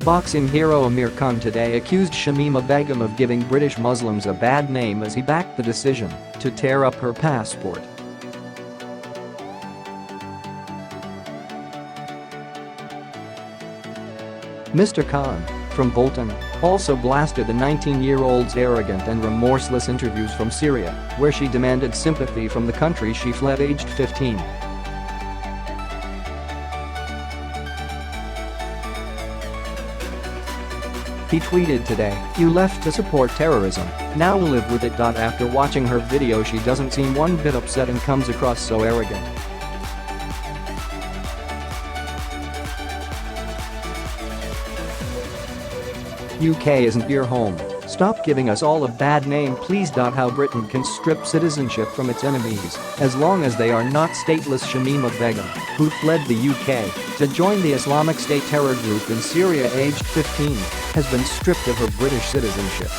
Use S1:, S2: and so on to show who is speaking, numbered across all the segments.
S1: Boxing hero Amir Khan today accused Shamima Begum of giving British Muslims a bad name as he backed the decision to tear up her passport. Mr. Khan, from Bolton, also blasted the 19-year-old's arrogant and remorseless interviews from Syria, where she demanded sympathy from the country she fled aged 15. He tweeted today, "You left to support terrorism, now live with it." After watching her video, she doesn't seem one bit upset and comes across so arrogant. UK isn't your home. Stop giving us all a bad name, please. How Britain can strip citizenship from its enemies as long as they are not stateless. Shamima Begum, who fled the UK to join the Islamic State terror group in Syria aged 15, has been stripped of her British citizenship.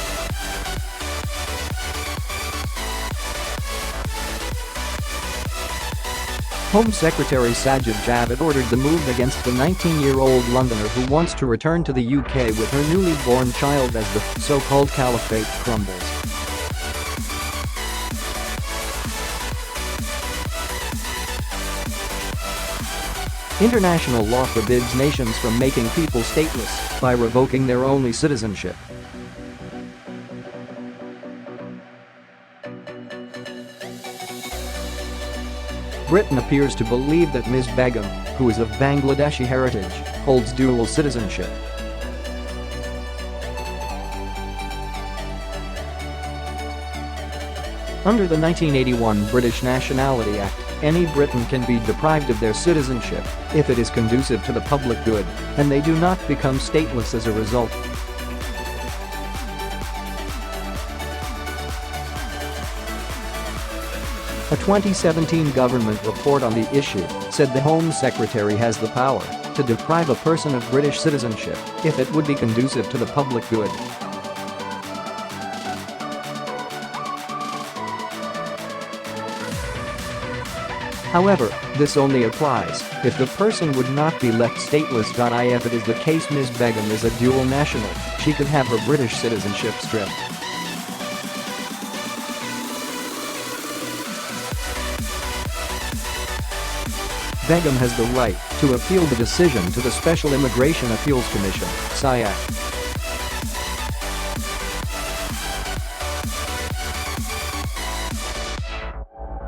S1: Home Secretary Sajid Javid ordered the move against the 19-year-old Londoner who wants to return to the UK with her newly born child as the so-called caliphate crumbles. International law forbids nations from making people stateless by revoking their only citizenship. Britain appears to believe that Ms. Begum, who is of Bangladeshi heritage, holds dual citizenship. Under the 1981 British Nationality Act, any Briton can be deprived of their citizenship if it is conducive to the public good, and they do not become stateless as a result. A 2017 government report on the issue said the Home Secretary has the power to deprive a person of British citizenship if it would be conducive to the public good. However, this only applies if the person would not be left stateless. If it is the case Ms. Begum is a dual national, she could have her British citizenship stripped. Begum has the right to appeal the decision to the Special Immigration Appeals Commission, SIAC.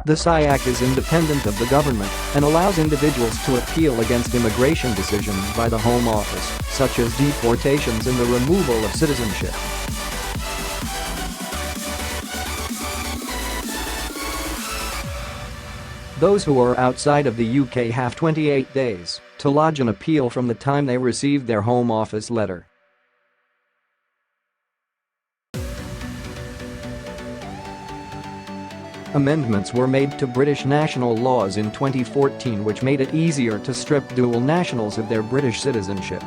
S1: The SIAC is independent of the government and allows individuals to appeal against immigration decisions by the Home Office, such as deportations and the removal of citizenship. Those who are outside of the UK have 28 days to lodge an appeal from the time they received their Home Office letter. Amendments were made to British national laws in 2014 which made it easier to strip dual nationals of their British citizenship.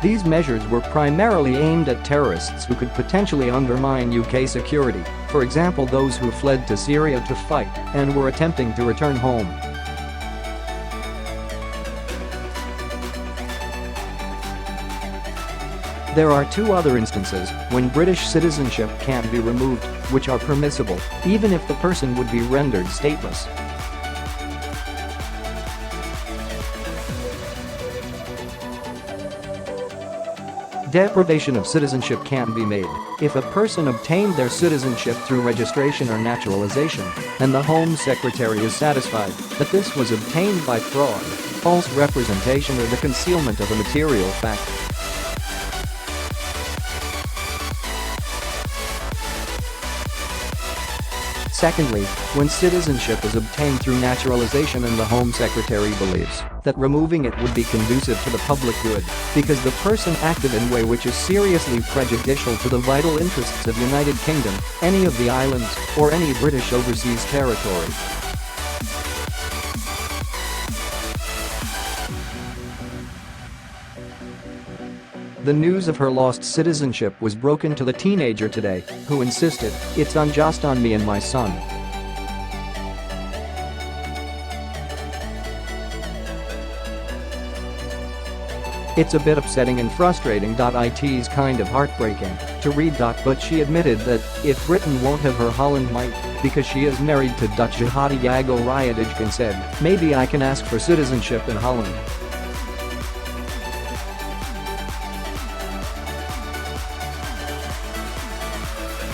S1: These measures were primarily aimed at terrorists who could potentially undermine UK security, for example those who fled to Syria to fight and were attempting to return home. There are two other instances when British citizenship can be removed, which are permissible, even if the person would be rendered stateless. Deprivation of citizenship can be made if a person obtained their citizenship through registration or naturalization, and the Home Secretary is satisfied that this was obtained by fraud, false representation or the concealment of a material fact. Secondly, when citizenship is obtained through naturalization and the Home Secretary believes that removing it would be conducive to the public good because the person acted in a way which is seriously prejudicial to the vital interests of United Kingdom, any of the islands, or any British overseas territory. The news of her lost citizenship was broken to the teenager today, who insisted, "It's unjust on me and my son." It's a bit upsetting and frustrating. It's kind of heartbreaking to read. But she admitted that if Britain won't have her, Holland might, because she is married to Dutch jihadi Yago Ryadij, and said, maybe I can ask for citizenship in Holland.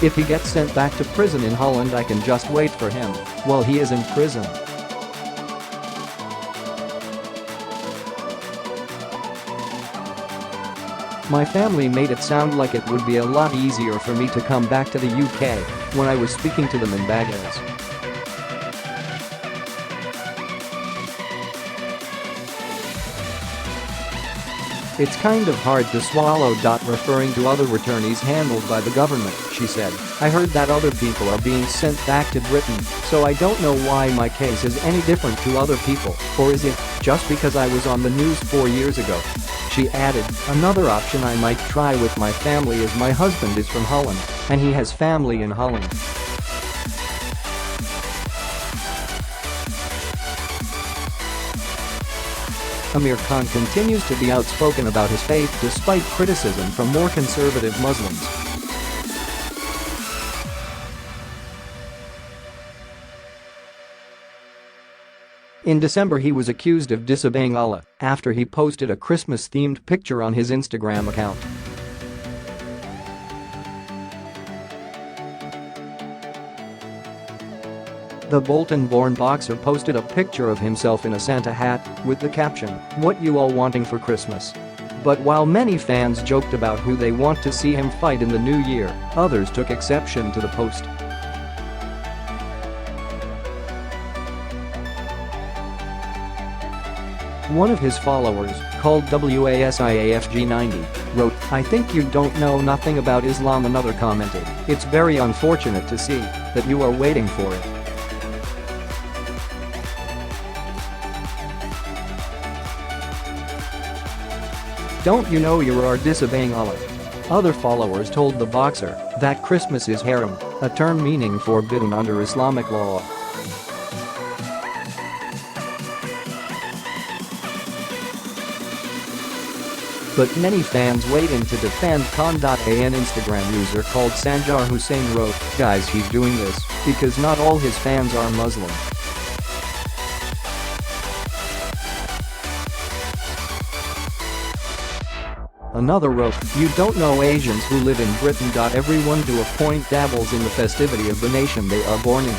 S1: If he gets sent back to prison in Holland, I can just wait for him while he is in prison. My family made it sound like it would be a lot easier for me to come back to the UK when I was speaking to them in Baghdad. It's kind of hard to swallow. Referring to other returnees handled by the government, she said, I heard that other people are being sent back to Britain, so I don't know why my case is any different to other people, or is it just because I was on the news 4 years ago? She added, another option I might try with my family is my husband is from Holland, and he has family in Holland. Amir Khan continues to be outspoken about his faith despite criticism from more conservative Muslims. In December, he was accused of disobeying Allah after he posted a Christmas-themed picture on his Instagram account. The Bolton-born boxer posted a picture of himself in a Santa hat with the caption, "What you all wanting for Christmas?" But while many fans joked about who they want to see him fight in the new year, others took exception to the post. One of his followers, called WASIAFG90, wrote, "I think you don't know nothing about Islam." Another commented, "It's very unfortunate to see that you are waiting for it." Don't you know you are disobeying Allah? Other followers told the boxer that Christmas is haram, a term meaning forbidden under Islamic law. But many fans waiting to defend Khan. An Instagram user called Sanjar Hussain wrote, "Guys, he's doing this because not all his fans are Muslim." Another wrote, "You don't know Asians who live in Britain. Everyone to a point dabbles in the festivity of the nation they are born in."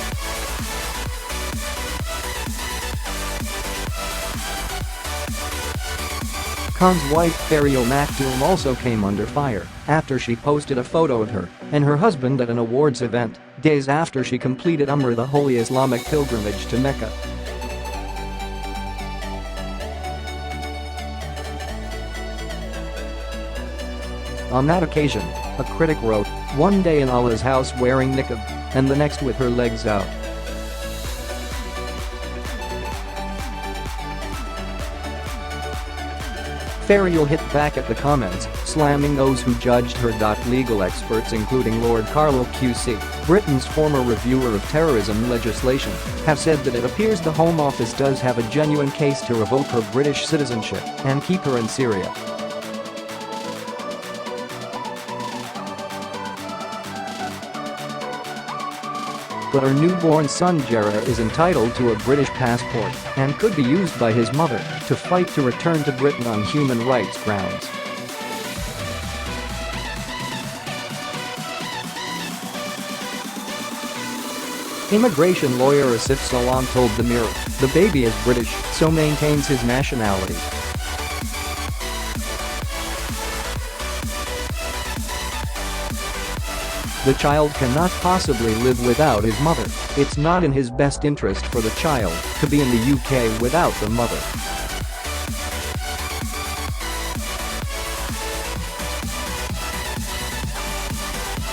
S1: Khan's wife Farial Maktoum also came under fire after she posted a photo of her and her husband at an awards event days after she completed Umrah, the holy Islamic pilgrimage to Mecca. On that occasion, a critic wrote, "One day in Allah's house wearing niqab, and the next with her legs out." Farial hit back at the comments, slamming those who judged her. Legal experts including Lord Carlo QC, Britain's former reviewer of terrorism legislation, have said that it appears the Home Office does have a genuine case to revoke her British citizenship and keep her in Syria. But her newborn son Jarrah is entitled to a British passport and could be used by his mother to fight to return to Britain on human rights grounds. Immigration lawyer Asif Salam told the Mirror, "The baby is British, so maintains his nationality." The child cannot possibly live without his mother. It's not in his best interest for the child to be in the UK without the mother.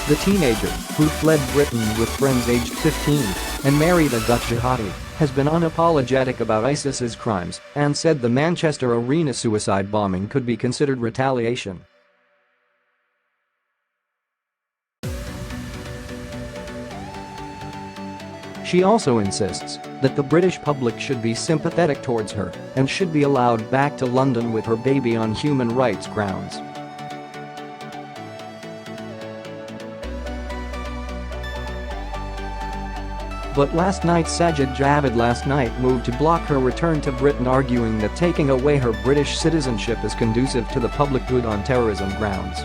S1: The teenager, who fled Britain with friends aged 15 and married a Dutch jihadi, has been unapologetic about ISIS's crimes and said the Manchester Arena suicide bombing could be considered retaliation. She also insists that the British public should be sympathetic towards her and should be allowed back to London with her baby on human rights grounds. But last night Sajid Javid last night moved to block her return to Britain, arguing that taking away her British citizenship is conducive to the public good on terrorism grounds.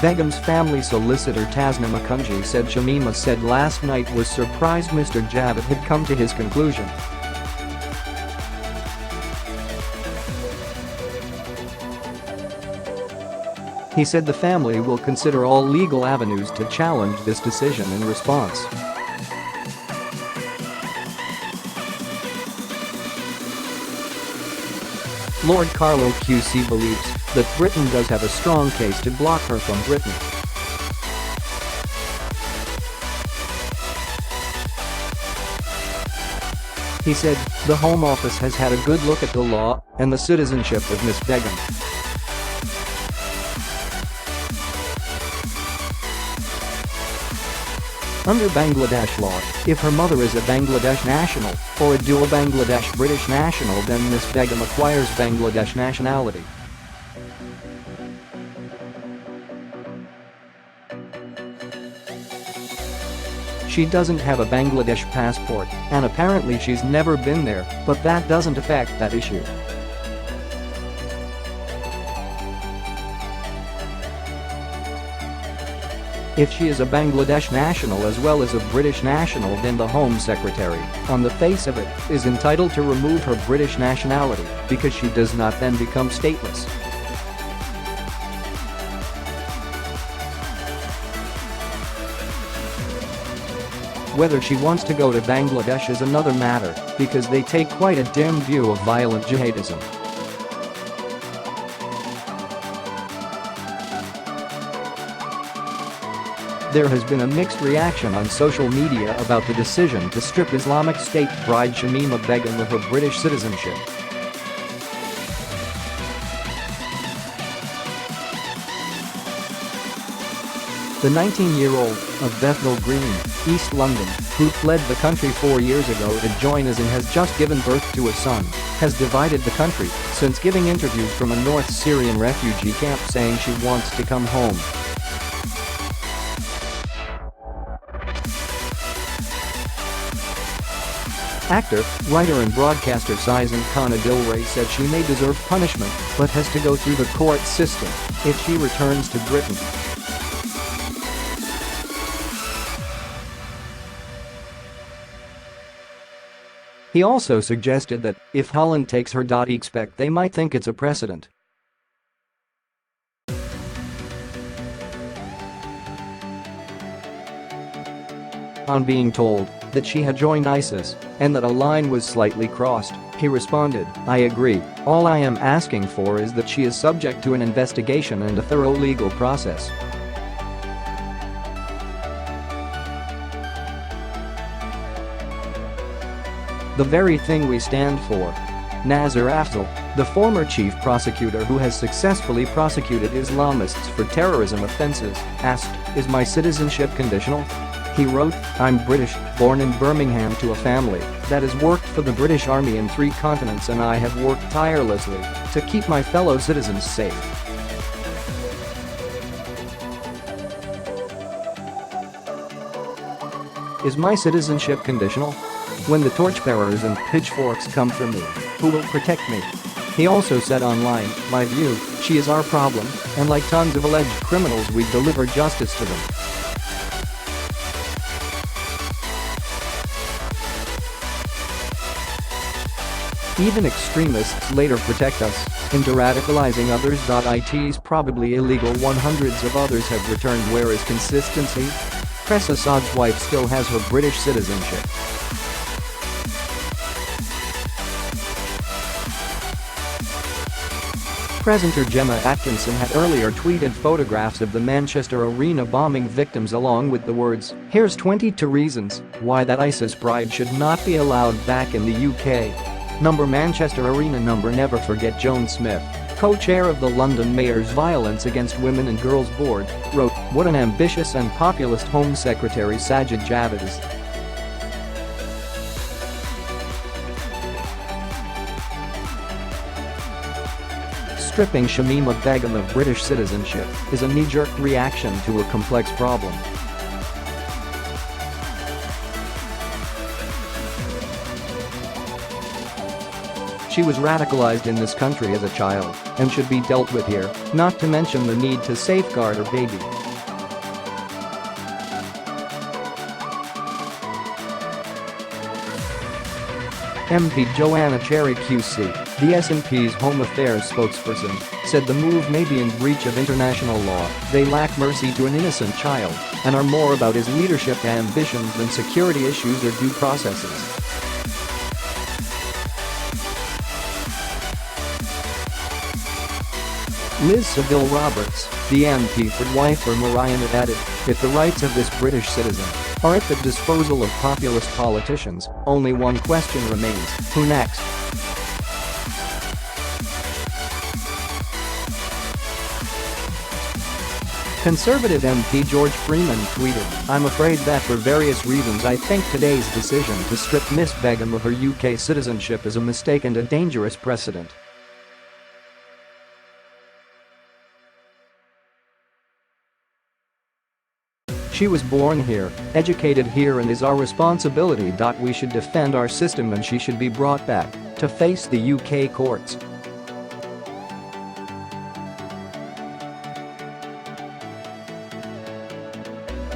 S1: Begum's family solicitor Tasnim Akunji said Shamima said last night was surprised Mr. Javid had come to his conclusion. He said the family will consider all legal avenues to challenge this decision in response. Lord Carlo QC believes that Britain does have a strong case to block her from Britain. He said, the Home Office has had a good look at the law and the citizenship of Miss Begum. Under Bangladesh law, if her mother is a Bangladesh national or a dual Bangladesh-British national, then Miss Begum acquires Bangladesh nationality. She doesn't have a Bangladesh passport, and apparently she's never been there, but that doesn't affect that issue. If she is a Bangladesh national as well as a British national, then the Home Secretary, on the face of it, is entitled to remove her British nationality because she does not then become stateless. Whether she wants to go to Bangladesh is another matter, because they take quite a dim view of violent jihadism. There has been a mixed reaction on social media about the decision to strip Islamic State bride Shamima Begum of her British citizenship. The 19-year-old of Bethnal Green, East London, who fled the country 4 years ago to join us and has just given birth to a son, has divided the country since giving interviews from a North Syrian refugee camp saying she wants to come home. Actor, writer and broadcaster Saizan Kana Dilray said she may deserve punishment but has to go through the court system if she returns to Britain. He also suggested that, if Holland takes her, expect they might think it's a precedent. On being told that she had joined ISIS and that a line was slightly crossed, he responded, "I agree. All I am asking for is that she is subject to an investigation and a thorough legal process." The very thing we stand for. Nazir Afzal, the former chief prosecutor who has successfully prosecuted Islamists for terrorism offenses, asked, "Is my citizenship conditional?" He wrote, "I'm British, born in Birmingham to a family that has worked for the British Army in 3 continents, and I have worked tirelessly to keep my fellow citizens safe." Is my citizenship conditional? When the torchbearers and pitchforks come for me, who will protect me? He also said online, "My view, she is our problem, and like tons of alleged criminals we deliver justice to them." Even extremists later protect us into radicalizing others. It's probably illegal when hundreds of others have returned. Where is consistency? Press Assad's wife still has her British citizenship. Presenter Gemma Atkinson had earlier tweeted photographs of the Manchester Arena bombing victims along with the words, "Here's 22 reasons why that ISIS bride should not be allowed back in the UK." Manchester Arena. Never forget Joan Smith, co-chair of the London Mayor's Violence Against Women and Girls Board, wrote, What an ambitious and populist Home Secretary Sajid Javid is. Stripping Shamima Begum of British citizenship is a knee-jerk reaction to a complex problem. She was radicalized in this country as a child and should be dealt with here, not to mention the need to safeguard her baby. MP Joanna Cherry QC, the SNP's Home Affairs spokesperson, said the move may be in breach of international law. They lack mercy to an innocent child and are more about his leadership ambitions than security issues or due processes. Liz Saville-Roberts, the MP for Wyford Marion, added, if the rights of this British citizen are at the disposal of populist politicians, only one question remains: who next? Conservative MP George Freeman tweeted, I'm afraid that for various reasons I think today's decision to strip Miss Begum of her UK citizenship is a mistake and a dangerous precedent. She was born here, educated here, and is our responsibility. We should defend our system and she should be brought back to face the UK courts.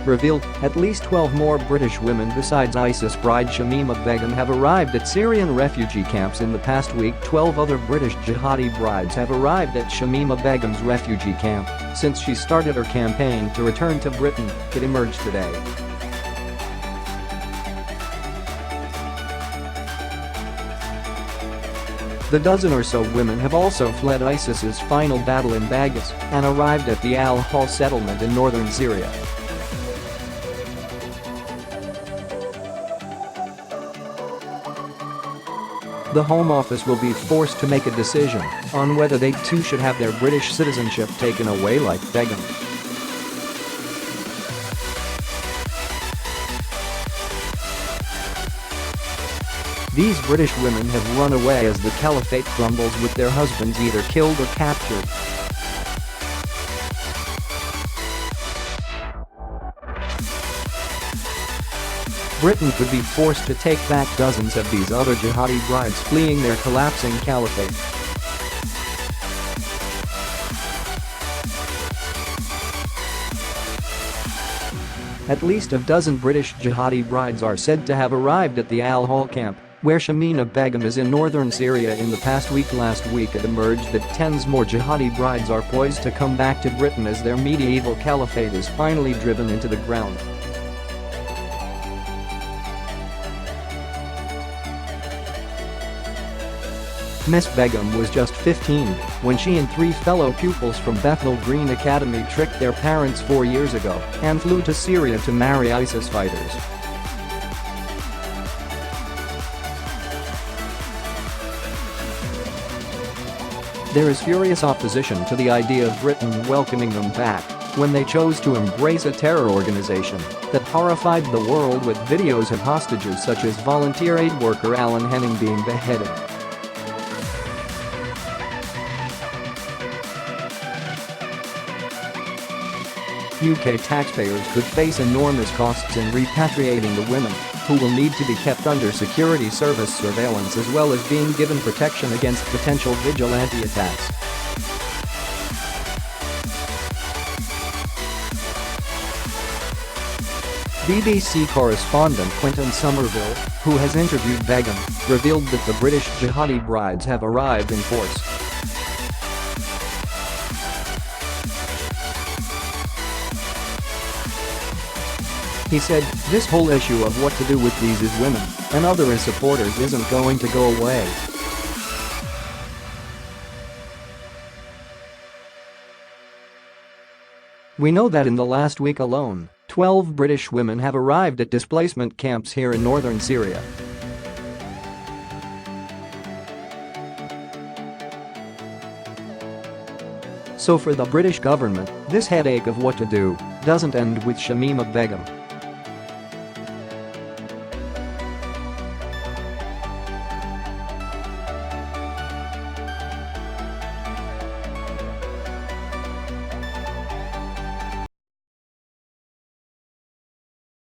S1: Revealed, at least 12 more British women besides ISIS bride Shamima Begum have arrived at Syrian refugee camps in the past week. 12 other British jihadi brides have arrived at Shamima Begum's refugee camp since she started her campaign to return to Britain, it emerged today. The dozen or so women have also fled ISIS's final battle in Baghdad and arrived at the Al-Hol settlement in northern Syria. The Home Office will be forced to make a decision on whether they too should have their British citizenship taken away like Begum. These British women have run away as the caliphate crumbles, with their husbands either killed or captured. Britain could be forced to take back dozens of these other jihadi brides fleeing their collapsing caliphate. At least a dozen British jihadi brides are said to have arrived at the Al-Hol camp, where Shamima Begum is in northern Syria in the past week. Last week it emerged that tens more jihadi brides are poised to come back to Britain as their medieval caliphate is finally driven into the ground. Miss Begum was just 15 when she and 3 fellow pupils from Bethnal Green Academy tricked their parents 4 years ago and flew to Syria to marry ISIS fighters. There is furious opposition to the idea of Britain welcoming them back when they chose to embrace a terror organization that horrified the world with videos of hostages such as volunteer aid worker Alan Henning being beheaded. UK taxpayers could face enormous costs in repatriating the women, who will need to be kept under security service surveillance as well as being given protection against potential vigilante attacks. BBC correspondent Quentin Somerville, who has interviewed Begum, revealed that the British jihadi brides have arrived in force. He said, this whole issue of what to do with these is women and other his supporters isn't going to go away. We know that in the last week alone, 12 British women have arrived at displacement camps here in northern Syria. So for the British government, this headache of what to do doesn't end with Shamima Begum.